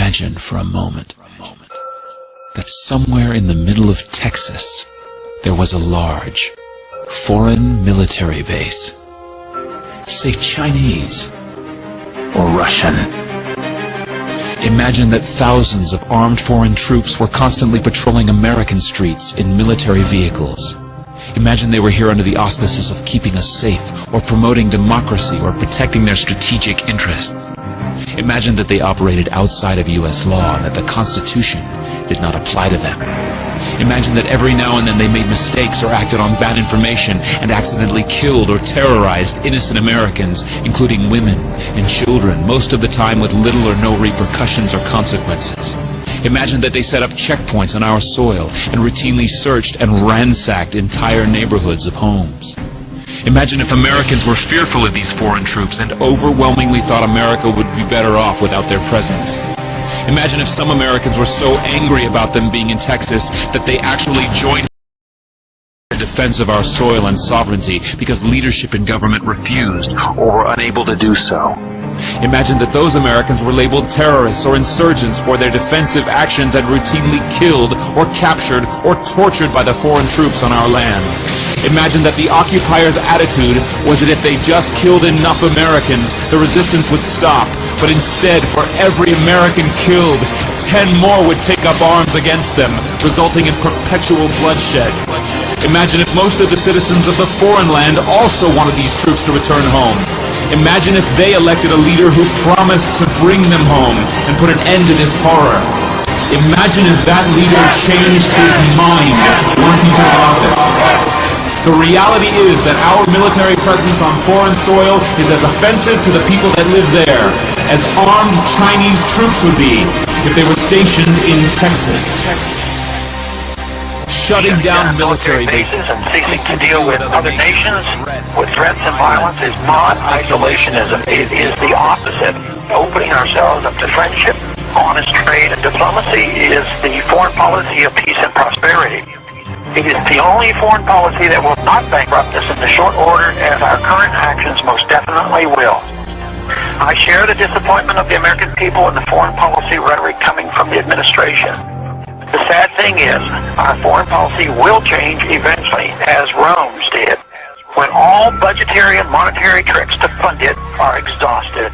Imagine for a moment that somewhere in the middle of Texas there was a large foreign military base, say Chinese or Russian. Imagine that thousands of armed foreign troops were constantly patrolling American streets in military vehicles. Imagine they were here under the auspices of keeping us safe, or promoting democracy, or protecting their strategic interests. Imagine that they operated outside of U.S. law and that the Constitution did not apply to them. Imagine that every now and then they made mistakes or acted on bad information and accidentally killed or terrorized innocent Americans, including women and children, most of the time with little or no repercussions or consequences. Imagine that they set up checkpoints on our soil and routinely searched and ransacked entire neighborhoods of homes. Imagine if Americans were fearful of these foreign troops and overwhelmingly thought America would be better off without their presence. Imagine if some Americans were so angry about them being in Texas that they actually joined in defense of our soil and sovereignty because leadership in government refused or were unable to do so. Imagine that those Americans were labeled terrorists or insurgents for their defensive actions and routinely killed or captured or tortured by the foreign troops on our land. Imagine that the occupiers' attitude was that if they just killed enough Americans, the resistance would stop, but instead, for every American killed, 10 more would take up arms against them, resulting in perpetual bloodshed. Imagine if most of the citizens of the foreign land also wanted these troops to return home. Imagine if they elected a leader who promised to bring them home and put an end to this horror. Imagine if that leader changed his mind once he took office. The reality is that our military presence on foreign soil is as offensive to the people that live there as armed Chinese troops would be if they were stationed in Texas. Shutting down military bases and ceasing to deal with other nations with threats and violence is not isolationism. It is the opposite. Opening ourselves up to friendship, honest trade, and diplomacy is the foreign policy of peace and prosperity. It is the only foreign policy that will not bankrupt us in the short order, as our current actions most definitely will. I share the disappointment of the American people in the foreign policy rhetoric coming from the administration. The sad thing is, our foreign policy will change eventually, as Rome's did, when all budgetary and monetary tricks to fund it are exhausted.